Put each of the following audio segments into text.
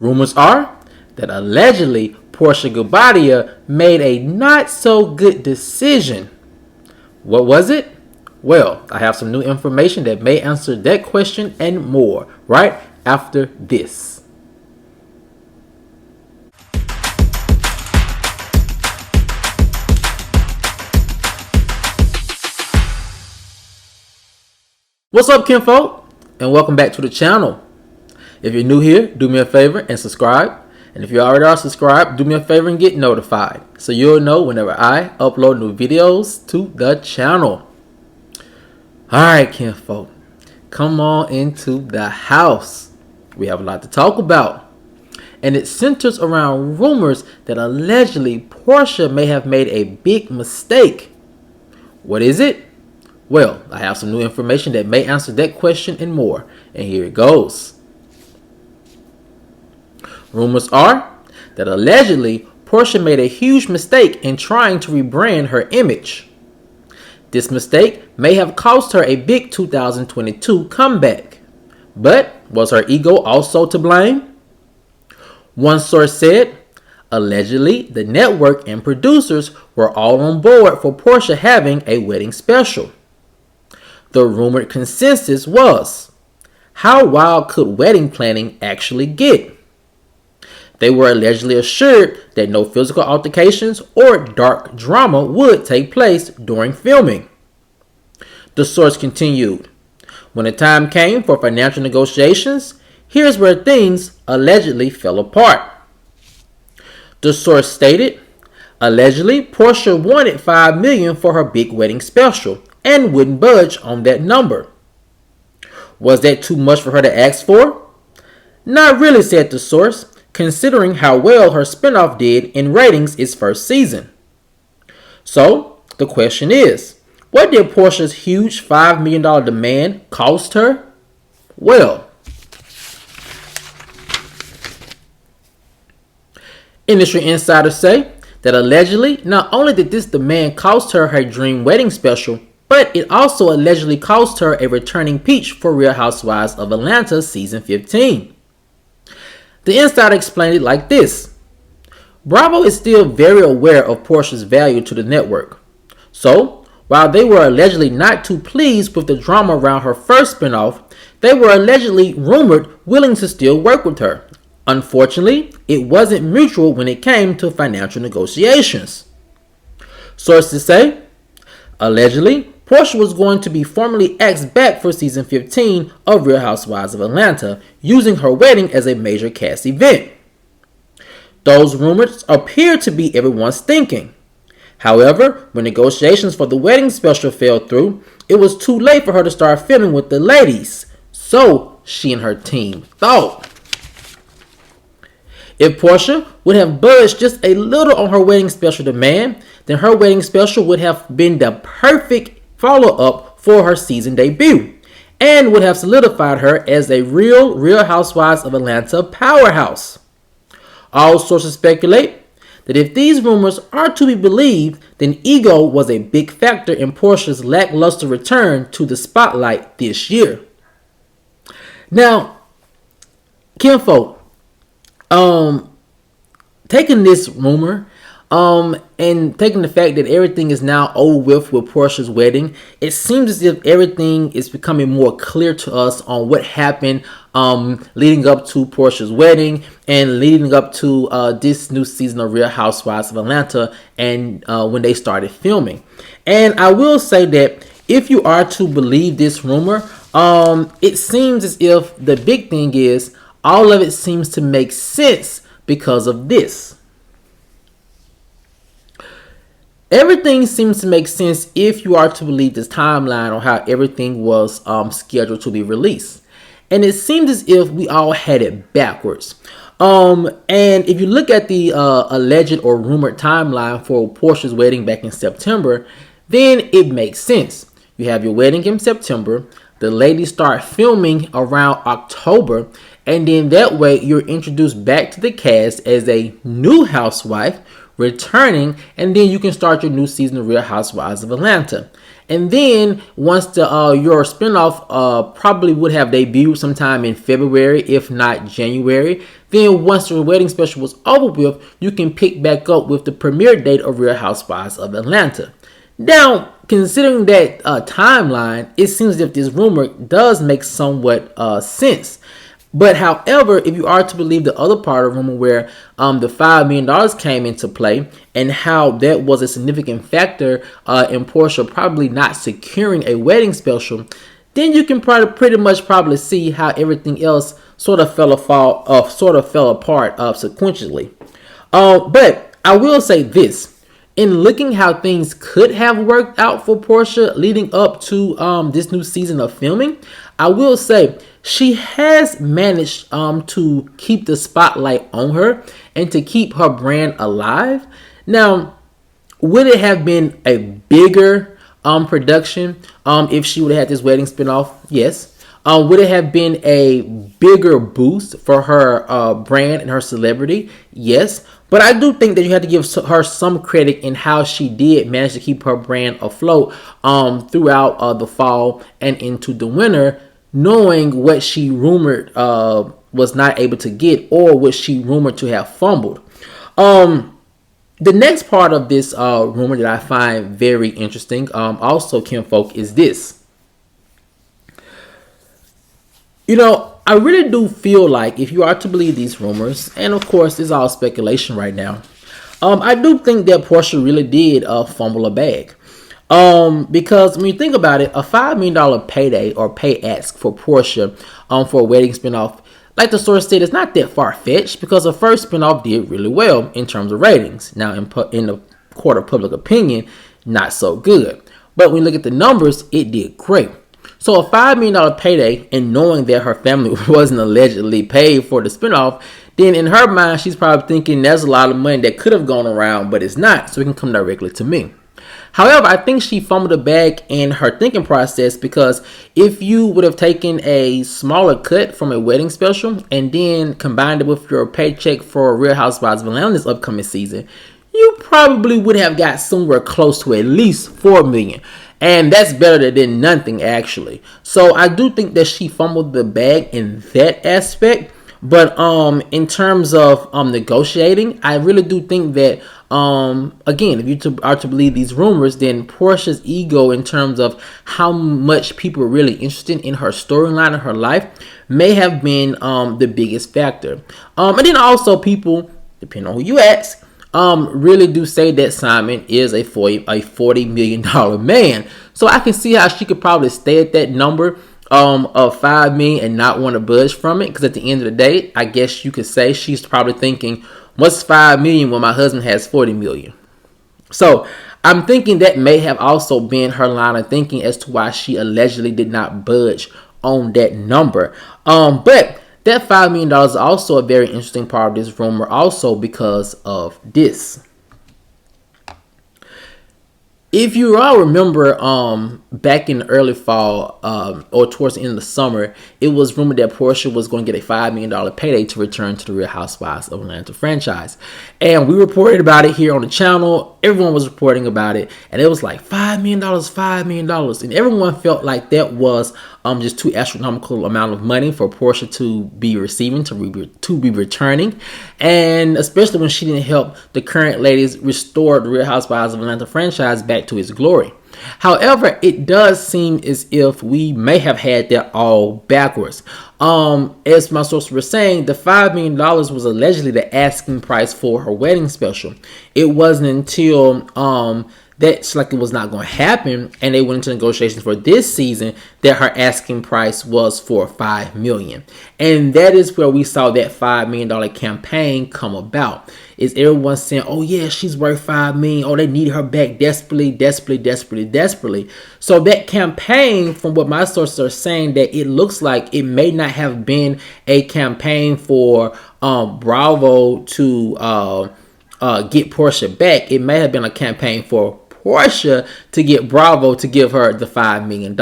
Rumors are that allegedly Porshawilliams made a not so good decision. What was it? Well, I have some new information that may answer that question and more right after this. What's up, kinfolk? And welcome back to the channel. If you're new here, do me a favor and subscribe. And if you already are subscribed, do me a favor and get notified so you'll know whenever I upload new videos to the channel. Alright, kinfolk, come on into the house. We have a lot to talk about. And it centers around rumors that allegedly Porsha may have made a big mistake. What is it? Well, I have some new information that may answer that question and more. And here it goes. Rumors are that allegedly Porsha made a huge mistake in trying to rebrand her image. This mistake may have cost her a big 2022 comeback. But was her ego also to blame? One source said, allegedly the network and producers were all on board for Porsha having a wedding special. The rumored consensus was, how wild could wedding planning actually get? They were allegedly assured that no physical altercations or dark drama would take place during filming. The source continued, when the time came for financial negotiations, here's where things allegedly fell apart. The source stated, allegedly Porsha wanted $5 million for her big wedding special and wouldn't budge on that number. Was that too much for her to ask for? Not really, said the source, considering how well her spinoff did in ratings its first season. So, the question is, what did Porsha's huge $5 million demand cost her? Well, industry insiders say that allegedly, not only did this demand cost her her dream wedding special, but it also allegedly cost her a returning peach for Real Housewives of Atlanta season 15. The insider explained it like this. Bravo is still very aware of Porsha's value to the network. So, while they were allegedly not too pleased with the drama around her first spinoff, they were allegedly rumored willing to still work with her. Unfortunately, it wasn't mutual when it came to financial negotiations. Sources say, allegedly, Porsha was going to be formally axed back for season 15 of Real Housewives of Atlanta, using her wedding as a major cast event. Those rumors appear to be everyone's thinking. However, when negotiations for the wedding special fell through, it was too late for her to start filming with the ladies. So, she and her team thought. If Porsha would have budged just a little on her wedding special demand, then her wedding special would have been the perfect follow-up for her season debut and would have solidified her as a Real Housewives of Atlanta powerhouse. All sources speculate that if these rumors are to be believed, then ego was a big factor in Porsha's lackluster return to the spotlight this year. Now, kinfolk, taking this rumor and taking the fact that everything is now over with Porsha's wedding, it seems as if everything is becoming more clear to us on what happened leading up to Porsha's wedding and leading up to this new season of Real Housewives of Atlanta and when they started filming. And I will say that if you are to believe this rumor, it seems as if the big thing is all of it seems to make sense because of this. Everything seems to make sense if you are to believe this timeline on how everything was scheduled to be released. And it seems as if we all had it backwards. And if you look at the alleged or rumored timeline for Porsha's wedding back in September, then it makes sense. You have your wedding in September, the ladies start filming around October, and then that way you're introduced back to the cast as a new housewife, returning, and then you can start your new season of Real Housewives of Atlanta. And then once the your spinoff probably would have debuted sometime in February, if not January, Then once the wedding special was over with, you can pick back up with the premiere date of Real Housewives of Atlanta. Now, considering that timeline, it seems as if this rumor does make somewhat sense. But however, if you are to believe the other part of the rumor where the $5 million came into play and how that was a significant factor in Porsha probably not securing a wedding special, then you can pretty much see how everything else sort of fell apart sequentially. But I will say this. In looking how things could have worked out for Porsha leading up to this new season of filming, I will say she has managed to keep the spotlight on her and to keep her brand alive. Now, would it have been a bigger production if she would have had this wedding spinoff? Yes. Would it have been a bigger boost for her brand and her celebrity? Yes. But I do think that you have to give her some credit in how she did manage to keep her brand afloat throughout the fall and into the winter, knowing what she rumored was not able to get or what she rumored to have fumbled. The next part of this rumor that I find very interesting, also, kinfolk, is this. You know, I really do feel like if you are to believe these rumors, and of course it's all speculation right now, I do think that Porsha really did fumble a bag. Because when you think about it, a $5 million payday or pay ask for Porsha for a wedding spinoff, like the source said, it's not that far-fetched because the first spinoff did really well in terms of ratings. Now, in the court of public opinion, not so good. But when you look at the numbers, it did great. So a $5 million payday, and knowing that her family wasn't allegedly paid for the spinoff, then in her mind, she's probably thinking there's a lot of money that could have gone around, but it's not, so it can come directly to me. However, I think she fumbled a bag in her thinking process because if you would have taken a smaller cut from a wedding special and then combined it with your paycheck for Real Housewives of Atlanta this upcoming season, you probably would have got somewhere close to at least $4 million. And that's better than nothing, actually. So I do think that she fumbled the bag in that aspect. But in terms of negotiating, I really do think that, again, if you are to believe these rumors, then Porsha's ego in terms of how much people are really interested in her storyline and her life may have been the biggest factor. And then also people, depending on who you ask, really do say that Simon is a $40 million man. So I can see how she could probably stay at that number of $5 million and not want to budge from it. Because at the end of the day, I guess you could say she's probably thinking, what's $5 million when my husband has $40 million? So I'm thinking that may have also been her line of thinking as to why she allegedly did not budge on that number. But that $5 million is also a very interesting part of this rumor also because of this. If you all remember, back in the early fall or towards the end of the summer, it was rumored that Porsha was going to get a $5 million payday to return to the Real Housewives of Atlanta franchise. And we reported about it here on the channel. Everyone was reporting about it. And it was like $5 million, $5 million. And everyone felt like that was just too astronomical amount of money for Porsha to be receiving, to be returning. And especially when she didn't help the current ladies restore the Real Housewives of Atlanta franchise back to its glory. However, it does seem as if we may have had that all backwards. As my sources were saying, the $5 million was allegedly the asking price for her wedding special. It wasn't until that's like it was not going to happen and they went into negotiations for this season that her asking price was for $5 million. And that is where we saw that $5 million campaign come about. Is everyone saying, oh yeah, she's worth $5 million. Oh, they need her back desperately. So that campaign, from what my sources are saying, that it looks like it may not have been a campaign for Bravo to get Porsha back. It may have been a campaign for Porsha to get Bravo to give her the $5 million.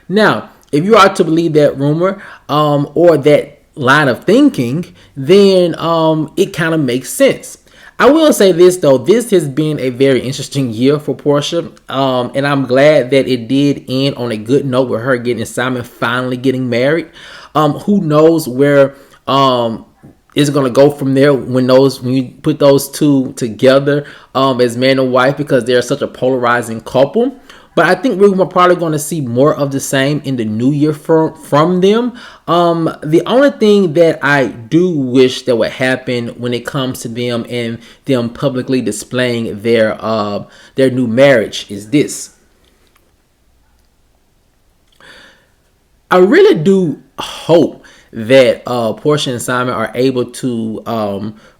Now, if you are to believe that rumor or that line of thinking, then it kind of makes sense. I will say this though, this has been a very interesting year for Porsha, and I'm glad that it did end on a good note with her getting Simon finally getting married. Who knows where is going to go from there when you put those two together as man and wife, because they're such a polarizing couple. But I think we're probably going to see more of the same in the new year from them. The only thing that I do wish that would happen when it comes to them and them publicly displaying their new marriage is this. I really do hope that Porsha and Simon are able to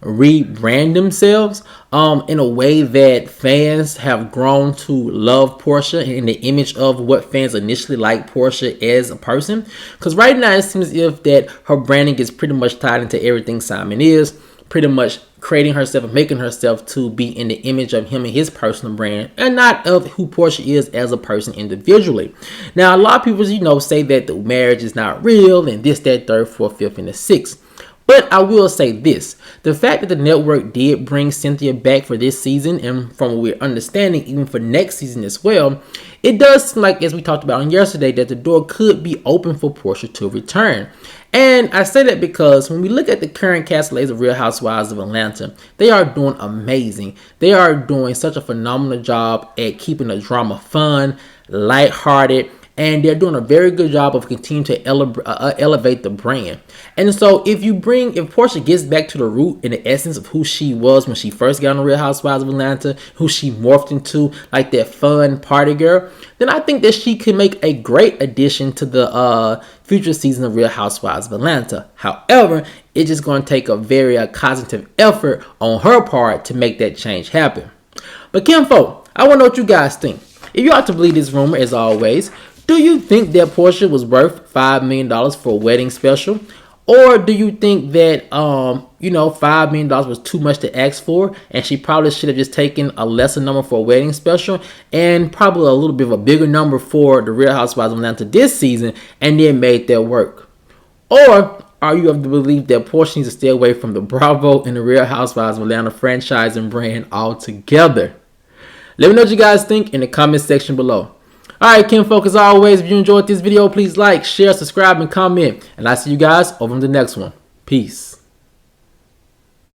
rebrand themselves in a way that fans have grown to love Porsha in the image of what fans initially liked Porsha as a person. Because right now it seems as if that her branding is pretty much tied into everything Simon is, pretty much creating herself and making herself to be in the image of him and his personal brand, and not of who Porsha is as a person individually. Now, a lot of people, say that the marriage is not real and this, that, third, fourth, fifth, and the sixth. But I will say this, the fact that the network did bring Cynthia back for this season, and from what we're understanding, even for next season as well, it does seem like, as we talked about on yesterday, that the door could be open for Porsha to return. And I say that because when we look at the current cast of Real Housewives of Atlanta, they are doing amazing. They are doing such a phenomenal job at keeping the drama fun, lighthearted, and they're doing a very good job of continuing to elevate the brand. And so if Porsha gets back to the root and the essence of who she was when she first got on the Real Housewives of Atlanta, who she morphed into, like that fun party girl, then I think that she can make a great addition to the future season of Real Housewives of Atlanta. However, it's just going to take a very cognitive effort on her part to make that change happen. But Kimfolk, I want to know what you guys think. If you are to believe this rumor, as always, do you think that Porsha was worth $5 million for a wedding special? Or do you think that, $5 million was too much to ask for, and she probably should have just taken a lesser number for a wedding special and probably a little bit of a bigger number for the Real Housewives of Atlanta this season and then made that work? Or are you of the belief that Porsha needs to stay away from the Bravo and the Real Housewives of Atlanta franchise and brand altogether? Let me know what you guys think in the comment section below. Alright, Kimfolk, as always, if you enjoyed this video, please like, share, subscribe, and comment. And I'll see you guys over in the next one. Peace.